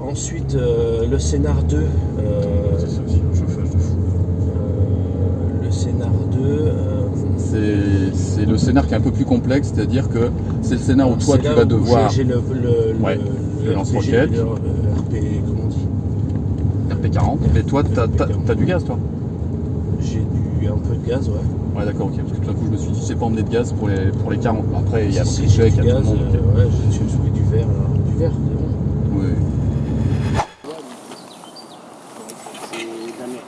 Ensuite, le scénar 2. C'est ça aussi, un chauffage de fou. Le scénar 2. C'est le scénar qui est un peu plus complexe, c'est-à-dire que c'est le scénar où toi tu vas devoir. J'ai le lance-roquette. Le RP, comment on dit RP40. Mais toi, t'as du gaz, toi? J'ai un peu de gaz, ouais. Ouais, d'accord, ok. Parce que tout d'un coup, je me suis dit, j'ai pas emmené de gaz pour les 40. Après, il y a Si, pris chèque, il y a tout gaz, le monde. ouais, j'ai pris du verre, là. Du verre, c'est bon. Oui. C'est de la merde.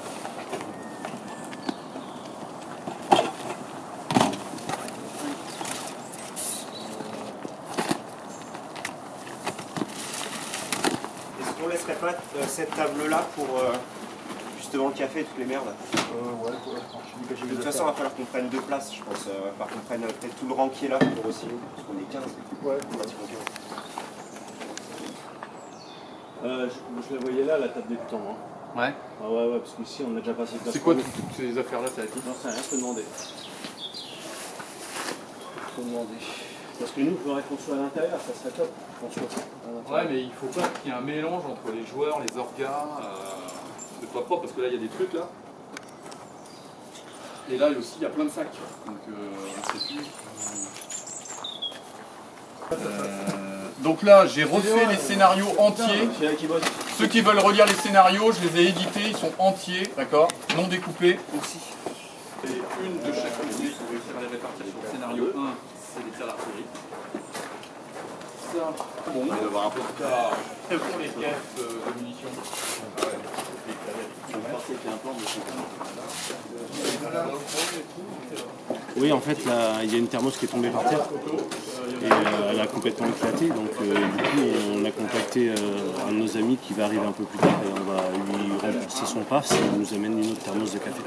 Est-ce qu'on laisserait pas cette table-là pour justement le café et toutes les merdes? Ouais, De toute façon, il va falloir qu'on prenne 2 places, je pense. Il va falloir qu'on prenne peut-être tout le rang qui est là pour aussi, parce qu'on est 15. Ouais. Pratiquement 15. Je la voyais là, la table débutant. Hein. Ouais. Ah ouais, parce qu'ici on a déjà passé le C'est quoi toutes ces affaires-là, ça va être? Non, c'est rien, faut demander. Faut demander. Parce que nous, il faudrait qu'on soit à l'intérieur, ça serait top. Qu'on soit à l'intérieur. Ouais, mais il faut pas qu'il y ait un mélange entre les joueurs, les orgas. C'est pas propre parce que là, il y a des trucs là. Et là aussi, il y a plein de sacs. Donc, on sait plus. Donc là, j'ai refait les scénarios entiers. Ceux qui veulent relire les scénarios, je les ai édités, ils sont entiers, d'accord, non découpés aussi. Et une de chaque côté pour réussir à les répartir sur le scénario 1, c'est les tirs d'artillerie. Ça, bon, on va devoir un peu de cas pour les caisses de munitions. Oui, en fait, là, il y a une thermos qui est tombée par terre. Et elle a complètement éclaté. Donc, du coup, on a contacté un de nos amis qui va arriver un peu plus tard. Et on va lui rembourser son pass et il nous amène une autre thermos de café.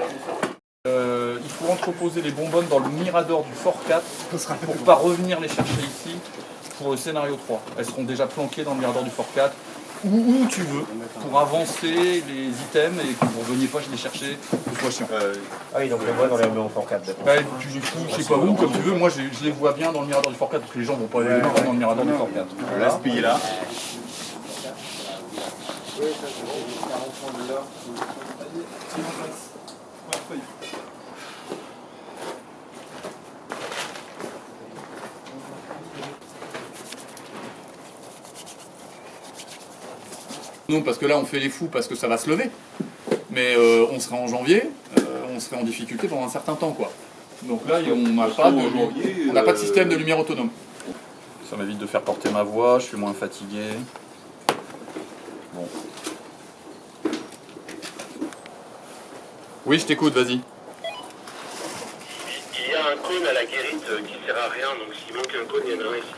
Il faut entreposer les bonbonnes dans le mirador du Fort 4 pour ne pas revenir les chercher ici pour le scénario 3. Elles seront déjà planquées dans le mirador du Fort 4 où tu veux pour avancer les items et que vous ne reveniez pas les chercher, que ce soit chiant. Ah oui, donc on voit dans les numéros Fort 4. Bah, tu les fous, je sais pas où, comme tu veux. Moi, je les vois bien dans le mirador du Fort 4 parce que les gens vont pas aller les voir dans le mirador du Fort 4. On laisse payer là. Non, parce que là, on fait les fous parce que ça va se lever. Mais on serait en janvier, on serait en difficulté pendant un certain temps, quoi. Donc là, on n'a pas de système de lumière autonome. Ça m'évite de faire porter ma voix, je suis moins fatigué. Bon. Oui, je t'écoute, vas-y. Il y a un cône à la guérite qui sert à rien, donc s'il manque un cône, il y en a un ici.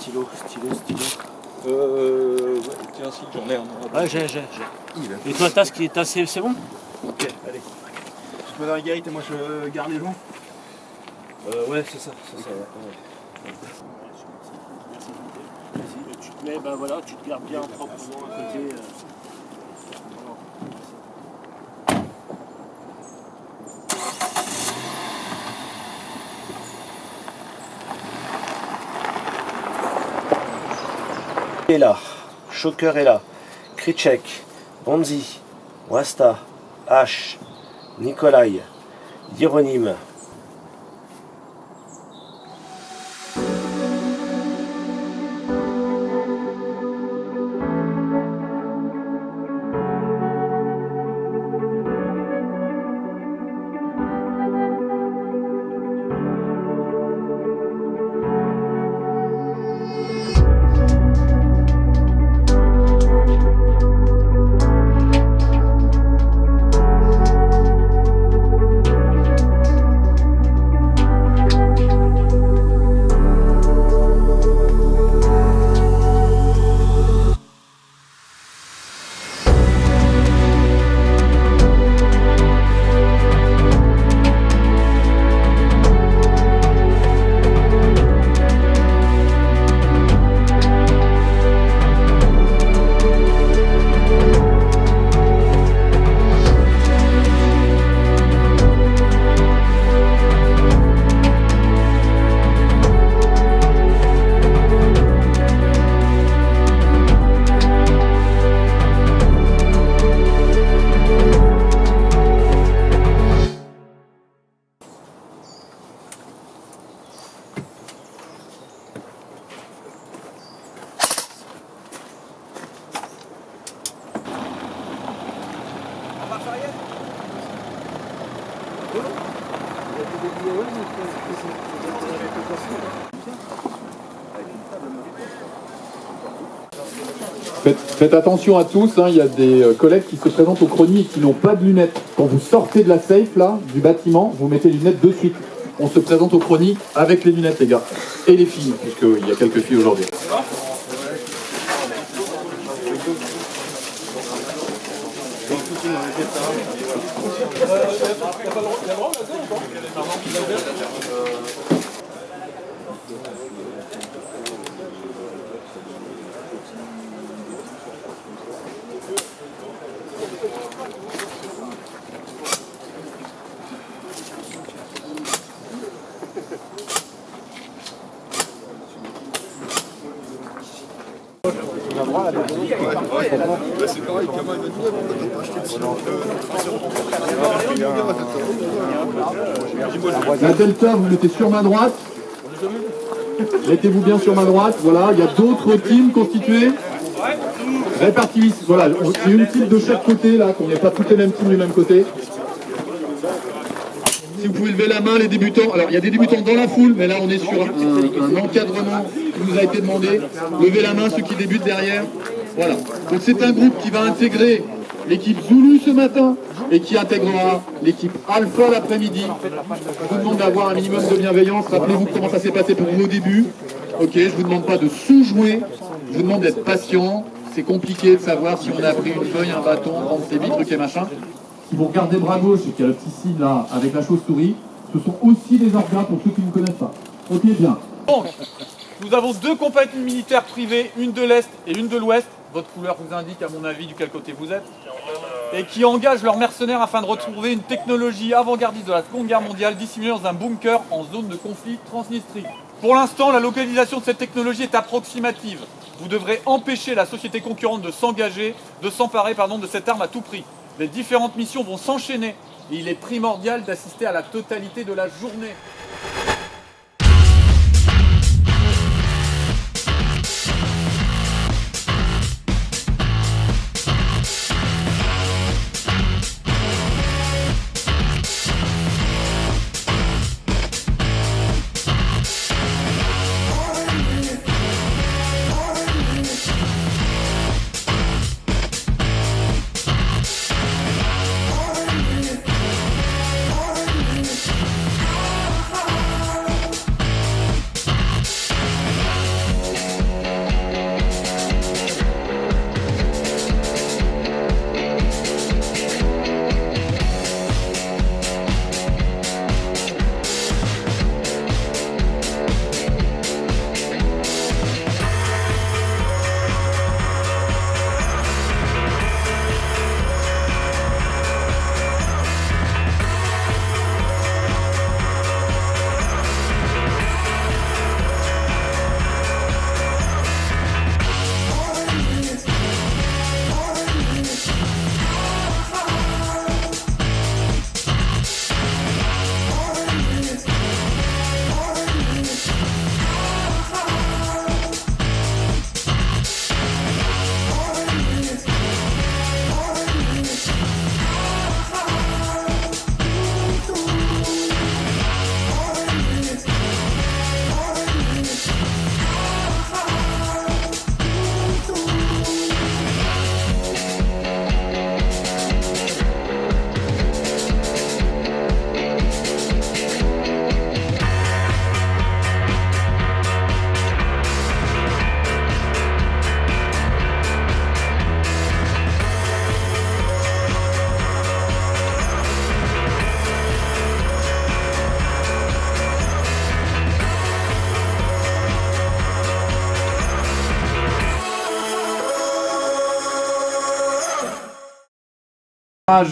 Stylo. Ouais, tiens, si, j'en ai un. Ouais, j'ai. Et toi, c'est bon? Ok, allez. Je me mets dans la guérite et moi je garde les gens. Ouais, c'est ça. Tu te mets, ben voilà, tu te gardes bien proprement à côté. Est là, Shocker est là, Kricek, Bonzi, Wasta, H, Nikolai, Hieronyme. Faites attention à tous, hein, il y a des collègues qui se présentent au chrony et qui n'ont pas de lunettes. Quand vous sortez de la safe là, du bâtiment, vous mettez les lunettes de suite. On se présente au chrony avec les lunettes les gars. Et les filles, puisqu'il y a quelques filles aujourd'hui. La delta, vous mettez sur ma droite. Mettez-vous bien sur ma droite. Voilà, il y a d'autres teams constitués. Répartis. Voilà, c'est une team de chaque côté là, qu'on n'est pas toutes les mêmes teams du même côté. Si vous pouvez lever la main, les débutants. Alors, il y a des débutants dans la foule, mais là, on est sur un encadrement qui nous a été demandé. Levez la main, ceux qui débutent derrière. Voilà. Donc, c'est un groupe qui va intégrer l'équipe Zulu ce matin et qui intégrera l'équipe Alpha l'après-midi. Je vous demande d'avoir un minimum de bienveillance. Rappelez-vous comment ça s'est passé pour vous au début. Ok, je vous demande pas de sous-jouer. Je vous demande d'être patient. C'est compliqué de savoir si on a pris une feuille, un bâton, prendre ses billes, trucs et machin. Si vous regardez bras gauche et qu'il y a le petit signe là avec la chauve-souris, ce sont aussi des orgas pour ceux qui ne connaissent pas. Ok, bien. Donc, nous avons deux compagnies militaires privées, une de l'Est et une de l'Ouest. Votre couleur vous indique, à mon avis, du quel côté vous êtes. Et qui engagent leurs mercenaires afin de retrouver une technologie avant-gardiste de la Seconde Guerre mondiale dissimulée dans un bunker en zone de conflit Transnistrie. Pour l'instant, la localisation de cette technologie est approximative. Vous devrez empêcher la société concurrente de s'engager, de s'emparer de cette arme à tout prix. Les différentes missions vont s'enchaîner et il est primordial d'assister à la totalité de la journée.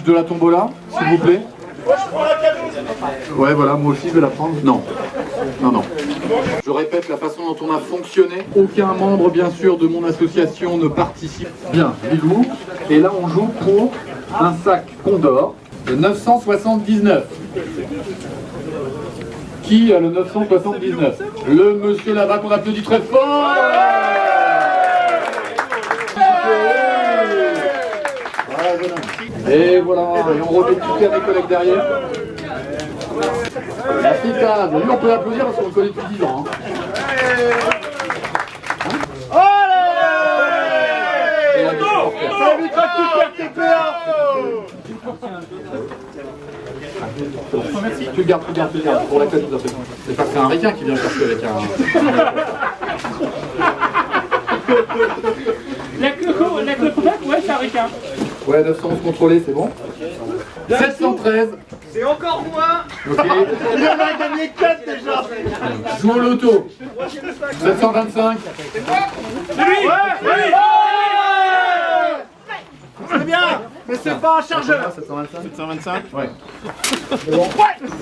De la tombola, s'il vous plaît. Ouais, voilà, moi aussi je vais la prendre. Non. Non, non. Je répète la façon dont on a fonctionné. Aucun membre, bien sûr, de mon association ne participe. Bien, Bilou. Et là, on joue pour un sac Condor de 979. Qui a le 979? Le monsieur là-bas qu'on applaudit très fort. Voilà, voilà. Et voilà, et on remet tout à mes collègues derrière. Merci Taz. Lui, on peut l'applaudir parce qu'on le connaît depuis 10 ans. Merci. Tu le gardes, pour la fête, tout à fait. C'est pas que c'est un ricain qui vient chercher avec un... La clope, ouais, c'est un ricain. Ouais, 911 contrôlé, c'est bon. 713. C'est encore moins. Ok. Il en a gagné 4 déjà. Joue au loto. 725. C'est bien, mais c'est pas un chargeur. 725. 725. Ouais.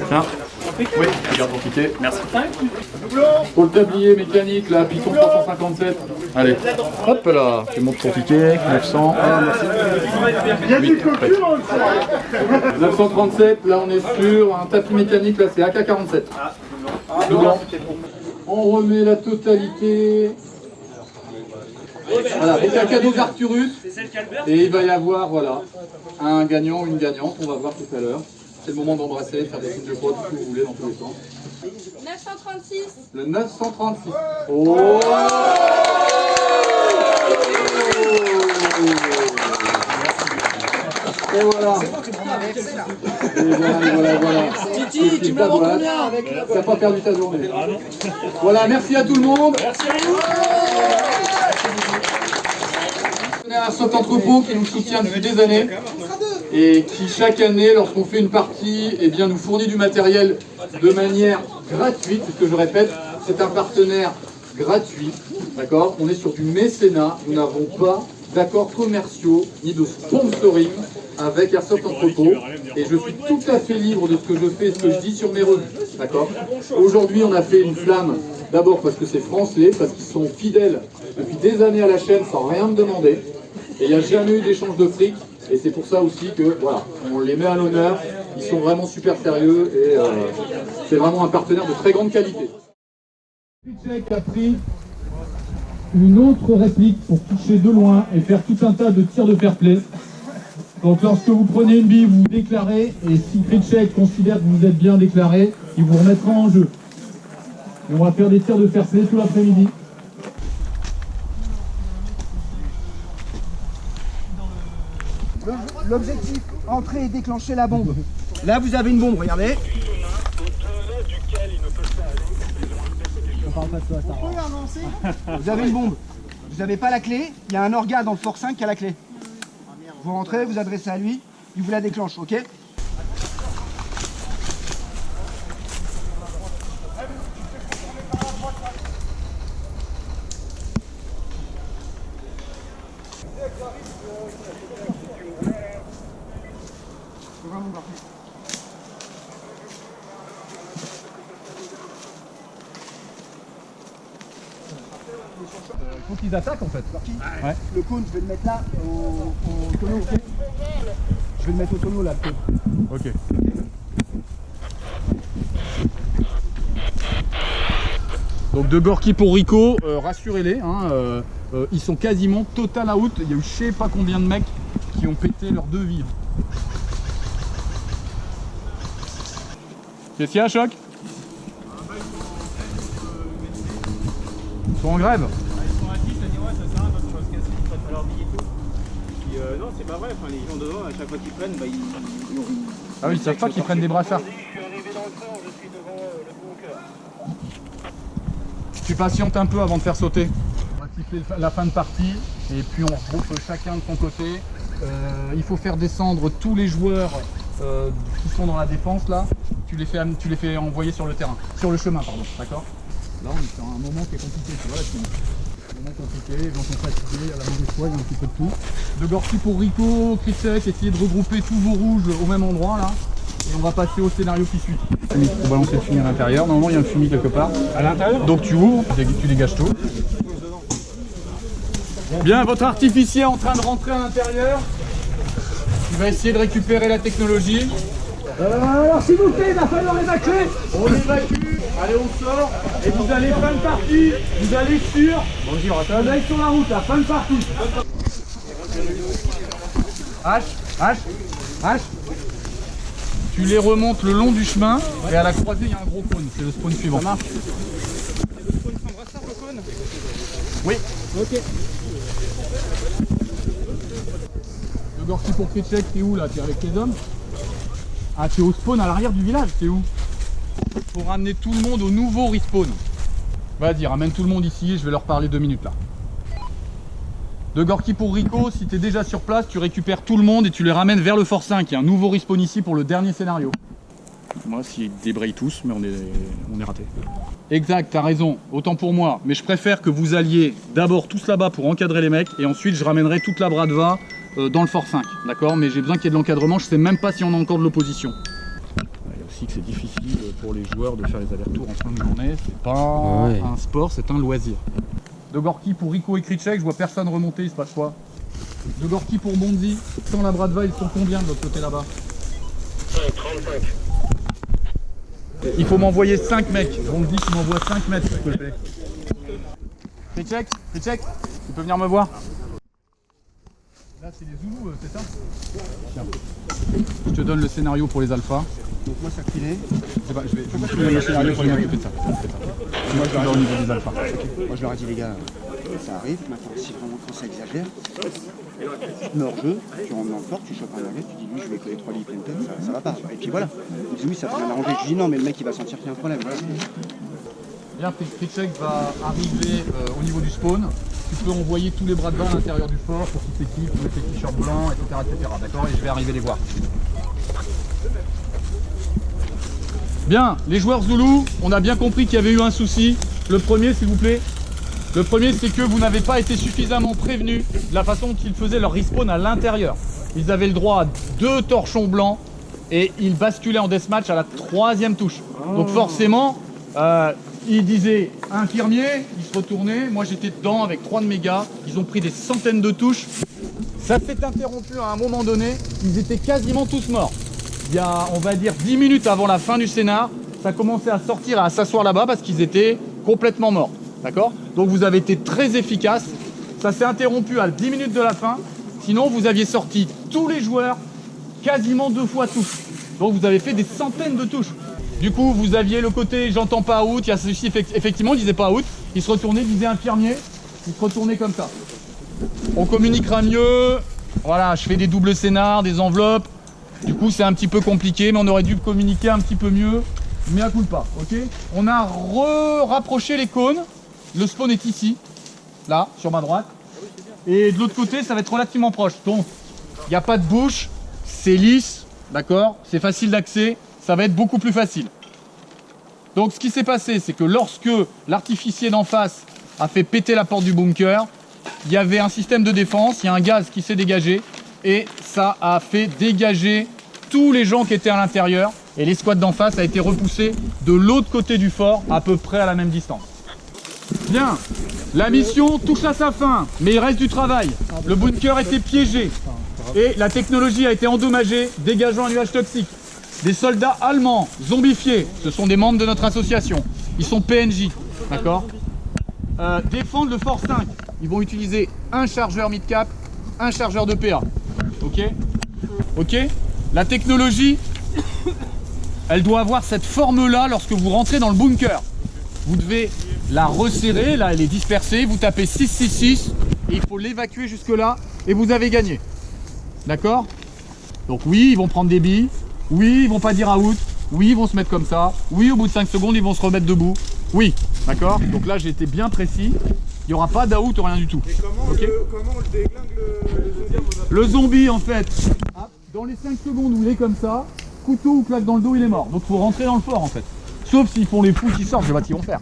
Tiens. Oui, regarde ton ticket. Merci. Pour le tablier mécanique, là, Python 357. Allez. Hop là. Tu montes ton ticket. 900. Il y a du cocu dans le 937, là on est sur un tapis mécanique, là c'est AK-47. On remet la totalité. Voilà, donc un cadeau d'Arcturus. Et il va y avoir, voilà, un gagnant ou une gagnante, on va voir tout à l'heure. C'est le moment d'embrasser, faire des signes de croix, tout ce que vous voulez dans tous les sens. 936. Le 936. Oh, et voilà. Et voilà. Titi, tu me la rends combien avec... Tu n'as pas perdu ta journée. Voilà, merci à tout le monde. Merci à vous. On a un Soft Entrepôt qui nous soutient depuis des années et qui chaque année, lorsqu'on fait une partie, eh bien, nous fournit du matériel de manière gratuite. Ce que je répète, c'est un partenaire gratuit. D'accord ? On est sur du mécénat. Nous n'avons pas d'accords commerciaux ni de sponsoring avec Airsoft Entrepôt et je suis tout à fait libre de ce que je fais et ce que je dis sur mes revues. D'accord ? Aujourd'hui, on a fait une flamme, d'abord parce que c'est français, parce qu'ils sont fidèles depuis des années à la chaîne sans rien me demander et il n'y a jamais eu d'échange de fric et c'est pour ça aussi que voilà, on les met à l'honneur, ils sont vraiment super sérieux et c'est vraiment un partenaire de très grande qualité. Pitchek a pris une autre réplique pour toucher de loin et faire tout un tas de tirs de fair play. Donc lorsque vous prenez une bille, vous déclarez, et si Pitchek considère que vous êtes bien déclaré, il vous remettra en jeu. Et on va faire des tirs de fair play tout l'après-midi. L'objectif, entrer et déclencher la bombe. Là vous avez une bombe, regardez. Vous avez une bombe, vous n'avez pas la clé, il y a un orga dans le Fort 5 qui a la clé. Vous rentrez, vous adressez à lui, il vous la déclenche, ok ? Il faut qu'ils attaquent en fait. Ouais. Le cône, je vais le mettre là, au tonneau, ok ? Je vais le mettre au tonneau là, le cône. Ok. Donc de Gorky pour Rico, rassurez-les, hein, ils sont quasiment total out. Il y a eu je sais pas combien de mecs qui ont pété leurs deux vies. Qu'est-ce qu'il y a, Choc? Ils sont en grève? Ils sont actifs, ça dit ouais, ça sert à rien quand on va se casser, ils prennent pas leur billet et tout. Puis non, c'est pas vrai, enfin, les gens devant, à chaque fois qu'ils prennent, bah ils... Ah oui, ils savent pas qu'ils prennent des brassards. Tu patientes un peu avant de faire sauter. On va siffler la fin de partie et puis on regroupe chacun de son côté. Il faut faire descendre tous les joueurs qui sont dans la défense là. Tu les fais envoyer sur le terrain, sur le chemin pardon, d'accord? Là on est sur un moment qui est compliqué, tu vois là, c'est un moment compliqué, les gens sont fatigués, à la mauvaise foi, il y a un petit peu de tout. De Gorky pour Rico, Kritsek, essayez de regrouper tous vos rouges au même endroit là. Et on va passer au scénario qui suit. Il faut balancer le fumier à l'intérieur. Normalement, il y a un fumier quelque part. À l'intérieur? Donc tu ouvres, tu dégages tout. Bien, votre artificier est en train de rentrer à l'intérieur. Il va essayer de récupérer la technologie. Alors s'il vous plaît, il va falloir évacuer. On évacue. Allez, on sort. Et vous allez fin de partie. Vous allez sur... Bonjour, attends. Vous allez sur la route, la fin de partie. H. H. Tu les remontes le long du chemin et à la croisée il y a un gros cône, c'est le spawn suivant. Ça marche. Le spawn prendra ça, le cône? Oui. Ok. Le Gorky pour Kritchek, t'es où là? T'es avec les hommes? Ah, t'es au spawn à l'arrière du village, t'es où? Pour ramener tout le monde au nouveau respawn. Vas-y, ramène tout le monde ici, je vais leur parler 2 minutes là. De Gorky pour Rico, si tu es déjà sur place, tu récupères tout le monde et tu les ramènes vers le Fort 5. Il y a un nouveau respawn ici pour le dernier scénario. Moi, s'ils débrayent tous, mais on est raté. Exact, t'as raison, autant pour moi. Mais je préfère que vous alliez d'abord tous là-bas pour encadrer les mecs et ensuite je ramènerai toute la Bradva dans le Fort 5. D'accord? Mais j'ai besoin qu'il y ait de l'encadrement, je sais même pas si on a encore de l'opposition. Il y a aussi que c'est difficile pour les joueurs de faire les allers-retours en fin de journée. C'est pas un sport, c'est un loisir. De Gorky pour Rico et Kritchek, je vois personne remonter, il se passe quoi? De Gorky pour Bonzi, sans la Bradva, ils sont combien de l'autre côté là-bas? 35. Il faut m'envoyer 5 mecs. Bonzi, tu m'envoies 5 mètres, s'il te plaît. Kritchek, tu peux venir me voir? Là, c'est les Zoulous, c'est ça? Tiens. Je te donne le scénario pour les alphas. Donc moi ça filait. Je vais te donner le scénario pour m'occuper de ça. Moi, je vais au niveau des alphas. Moi je leur ai dit les gars, ça arrive, maintenant si vraiment quand ça exagère, mais hors jeu, tu rentres dans le fort, tu chopes un nugget, tu dis lui je vais coller 3 litres une tête, ça va pas. Et puis voilà. Ils disent oui ça va bien arranger. Je dis non mais le mec il va sentir qu'il y a un problème. Voilà. Bien, Kritchek va arriver au niveau du spawn. Tu peux envoyer tous les bras de bain à l'intérieur du fort pour qu'ils s'équipent, mettre les t-shirts blancs, etc. D'accord? Et je vais arriver les voir. Bien, les joueurs Zoulou, on a bien compris qu'il y avait eu un souci. Le premier, s'il vous plaît. Le premier, c'est que vous n'avez pas été suffisamment prévenus de la façon dont ils faisaient leur respawn à l'intérieur. Ils avaient le droit à 2 torchons blancs et ils basculaient en deathmatch à la 3e touche. Donc forcément, ils disaient infirmier, ils se retournaient. Moi, j'étais dedans avec 3 de mes gars. Ils ont pris des centaines de touches. Ça s'est interrompu à un moment donné. Ils étaient quasiment tous morts. Il y a, on va dire, 10 minutes avant la fin du scénar, ça commençait à sortir et à s'asseoir là-bas parce qu'ils étaient complètement morts. D'accord? Donc vous avez été très efficace. Ça s'est interrompu à 10 minutes de la fin. Sinon, vous aviez sorti tous les joueurs quasiment 2 fois tous. Donc vous avez fait des centaines de touches. Du coup, vous aviez le côté j'entends pas out. Il y a ceci, effectivement, il disait pas out. Il se retournait, il disait infirmier. Il se retournait comme ça. On communiquera mieux. Voilà, je fais des doubles scénars, des enveloppes. Du coup, c'est un petit peu compliqué, mais on aurait dû communiquer un petit peu mieux. Mais à coup de pas, ok? On a rapproché les cônes. Le spawn est ici, là, sur ma droite. Et de l'autre côté, ça va être relativement proche. Donc, il n'y a pas de bouche, c'est lisse, d'accord? C'est facile d'accès, ça va être beaucoup plus facile. Donc, ce qui s'est passé, c'est que lorsque l'artificier d'en face a fait péter la porte du bunker, il y avait un système de défense, il y a un gaz qui s'est dégagé. Et ça a fait dégager tous les gens qui étaient à l'intérieur. Et l'escouade d'en face a été repoussée de l'autre côté du fort, à peu près à la même distance. Bien, la mission touche à sa fin, mais il reste du travail. Le bunker était piégé et la technologie a été endommagée, dégageant un nuage toxique. Des soldats allemands, zombifiés, ce sont des membres de notre association. Ils sont PNJ, d'accord? Défendre le fort 5. Ils vont utiliser un chargeur mid-cap, un chargeur de PA. Ok? Ok? La technologie, elle doit avoir cette forme-là lorsque vous rentrez dans le bunker. Vous devez la resserrer, là elle est dispersée, vous tapez 666 et il faut l'évacuer jusque là et vous avez gagné. D'accord? Donc oui, ils vont prendre des billes, oui, ils vont pas dire out, oui, ils vont se mettre comme ça, oui, au bout de 5 secondes, ils vont se remettre debout. Oui, d'accord? Donc là, j'ai été bien précis. Il n'y aura pas d'aout ou rien du tout. Et comment, okay, comment on déglingue le zombie? Le zombie, en fait, dans les 5 secondes où il est comme ça, couteau ou claque dans le dos, il est mort. Donc il faut rentrer dans le fort, en fait. Sauf s'ils font les fous qui sortent, je sais pas ce qu'ils vont faire.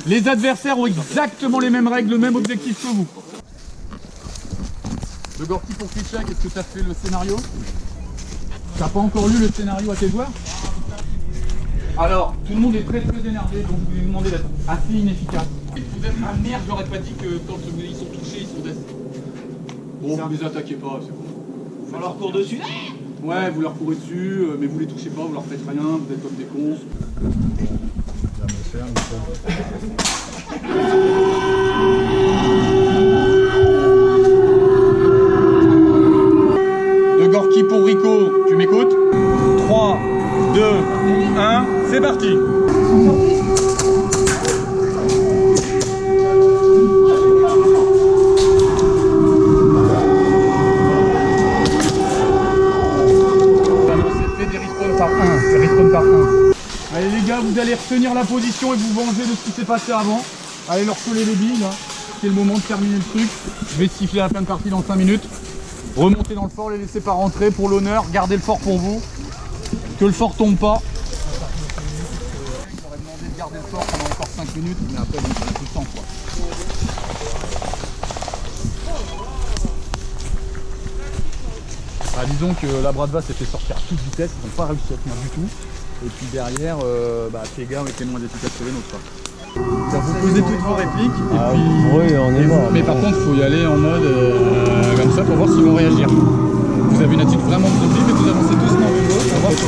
Les adversaires ont exactement les mêmes règles, le même objectif que vous. De Gorky pour Kritchek, est-ce que tu as fait le scénario? T'as pas encore lu le scénario à tes joueurs? Alors, tout le monde est très énervé, donc vous lui demandez d'être assez inefficace. Vous êtes ah merde, j'aurais pas dit que quand ils sont touchés, ils sont death. Bon, vous les attaquez pas, c'est bon. On leur court dessus. Ouais, vous leur courez dessus, mais vous les touchez pas, vous leur faites rien, vous êtes comme des cons. De Gorky pour Rico. C'est parti. Fais des respawns par un. Des respawns par un. Allez les gars, vous allez retenir la position et vous venger de ce qui s'est passé avant. Allez leur coller les billes là. C'est le moment de terminer le truc. Je vais siffler la fin de partie dans 5 minutes. Remontez dans le fort, les laissez pas rentrer pour l'honneur. Gardez le fort pour vous. Que le fort tombe pas. J'aurais demandé de garder le fort pendant encore 5 minutes, mais après on a tout le temps quoi. Ah, disons que la Bradva s'est fait sortir à toute vitesse, ils n'ont pas réussi à tenir du tout. Et puis derrière, ces gars ont été moins efficaces que les nôtres quoi. Vous posez toutes vos répliques et puis. Oui, on est mort. Mais par contre, il faut y aller en mode comme ça pour voir s'ils vont réagir. Vous avez une attitude vraiment positive et vous avancez tous dans le dos pour voir si